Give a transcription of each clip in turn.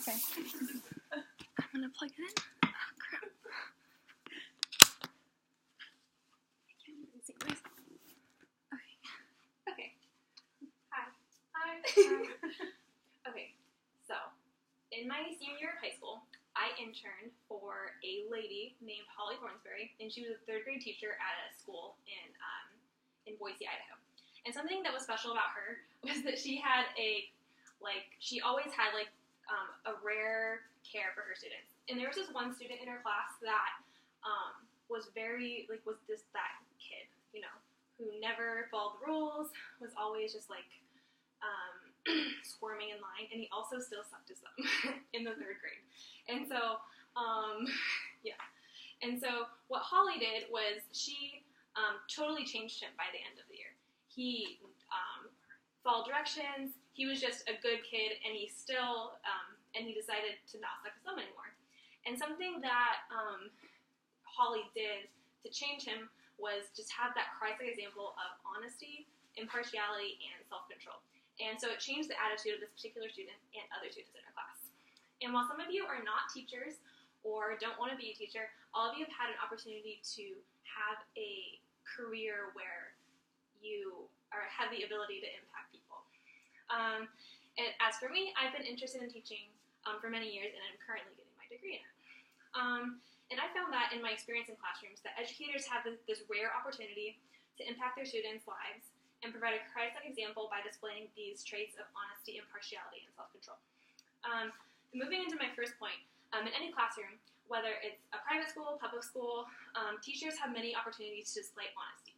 Okay. I'm gonna plug it in. Oh, crap. I can't even see this. Okay. Okay. Hi. Okay, so in my senior year of high school, I interned for a lady named Holly Hornsberry, and she was a third grade teacher at a school in Boise, Idaho. And something that was special about her was that she had she always had a rare care for her students. And there was this one student in her class that was just that kid, who never followed the rules, was always just squirming in line, and he also still sucked his thumb in the third grade. And so, And so what Holly did was she totally changed him by the end of the year. He followed directions. He was just a good kid, and he still, and he decided to not suck his thumb anymore. And something that Holly did to change him was just have that Christ-like example of honesty, impartiality, and self-control. And so it changed the attitude of this particular student and other students in our class. And while some of you are not teachers or don't want to be a teacher, all of you have had an opportunity to have a career where you have the ability to impact people. And as for me, I've been interested in teaching for many years, and I'm currently getting my degree in it. And I found that in my experience in classrooms, that educators have this rare opportunity to impact their students' lives and provide a Christ-like example by displaying these traits of honesty, impartiality, and self-control. Moving into my first point, in any classroom, whether it's a private school, public school, teachers have many opportunities to display honesty.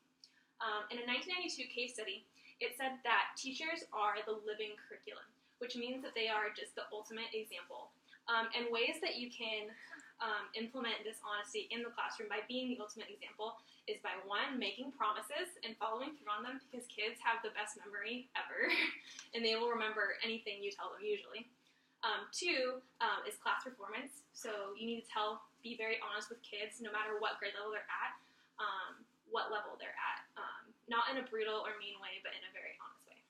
In a 1992 case study, it said that teachers are the living curriculum, which means that they are just the ultimate example. And ways that you can implement this honesty in the classroom by being the ultimate example is by, one, making promises and following through on them, because kids have the best memory ever, and they will remember anything you tell them usually. Two is class performance. So you need to be very honest with kids, no matter what grade level they're at, what level they're at. Not in a brutal or mean way, but in a very honest way.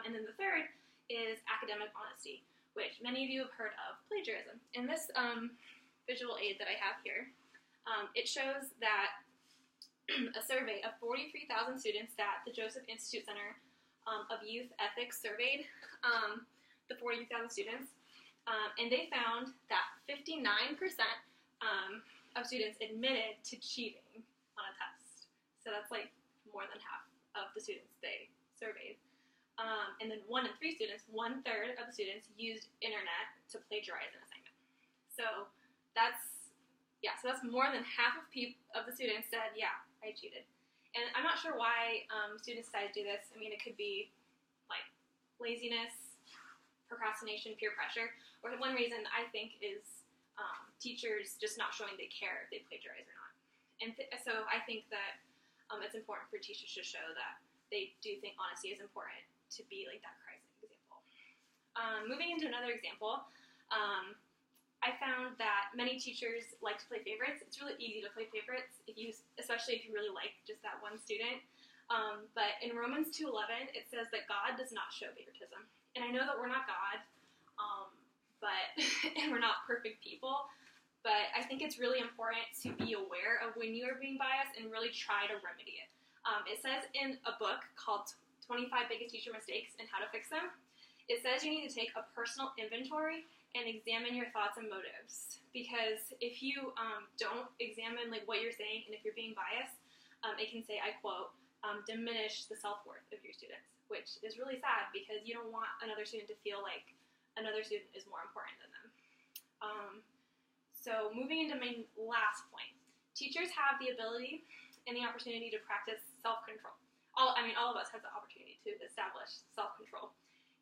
And then the third is academic honesty, which many of you have heard of plagiarism. In this visual aid that I have here, it shows that a survey of 43,000 students that the Joseph Institute Center of Youth Ethics surveyed the 43,000 students, and they found that 59% of students admitted to cheating on a test. So that's more than half of the students they surveyed. And then 1 in 3 students, 1/3 of the students, used internet to plagiarize an assignment. So that's more than half of the students said, yeah, I cheated. And I'm not sure why students decide to do this. I mean, it could be laziness, procrastination, peer pressure, or one reason I think is teachers just not showing they care if they plagiarize or not. And so I think that it's important for teachers to show that they do think honesty is important to be that Christ-like example. Moving into another example, I found that many teachers like to play favorites. It's really easy to play favorites, especially if you really like just that one student. But in Romans 2:11, it says that God does not show favoritism. And I know that we're not God, and we're not perfect people, but I think it's really important to be aware of when you are being biased and really try to remedy it. It says in a book called 25 Biggest Teacher Mistakes and How to Fix Them, it says you need to take a personal inventory and examine your thoughts and motives. Because if you don't examine what you're saying, and if you're being biased, it can say, I quote, diminish the self-worth of your students, which is really sad because you don't want another student to feel like another student is more important than them. So moving into my last point, teachers have the ability and the opportunity to practice self-control. All of us have the opportunity to establish self-control.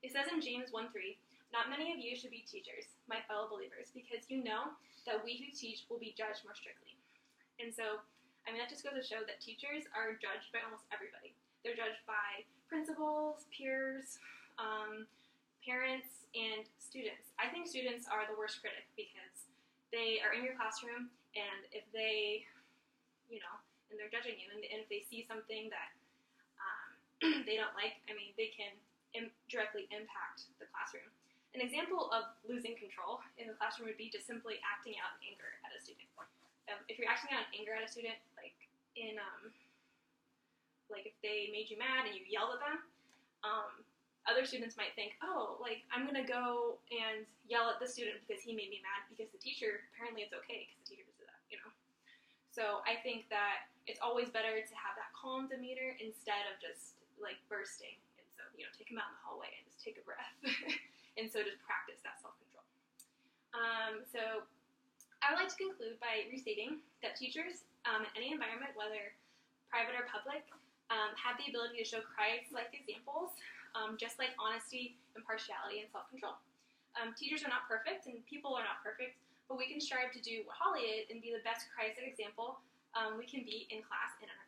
It says in James 1:3, not many of you should be teachers, my fellow believers, because you know that we who teach will be judged more strictly. And so, that just goes to show that teachers are judged by almost everybody. They're judged by principals, peers, parents, and students. I think students are the worst critic because they are in your classroom, and if they, and they're judging you, and if they see something that they don't like, they can directly impact the classroom. An example of losing control in the classroom would be just simply acting out in anger at a student. If you're acting out in anger at a student, like if they made you mad and you yelled at them, other students might think, oh, like, I'm going to go and yell at the student because he made me mad because the teacher, apparently it's okay because the teacher just did that, you know? So I think that it's always better to have that calm demeanor instead of just, like, bursting. And so, you know, take them out in the hallway and just take a breath. And so just practice that self-control. So I would like to conclude by restating that teachers in any environment, whether private or public, have the ability to show Christ-like examples, just like honesty, impartiality, and self-control. Teachers are not perfect, and people are not perfect, but we can strive to do what Holly did and be the best Christ-like example we can be in class and in our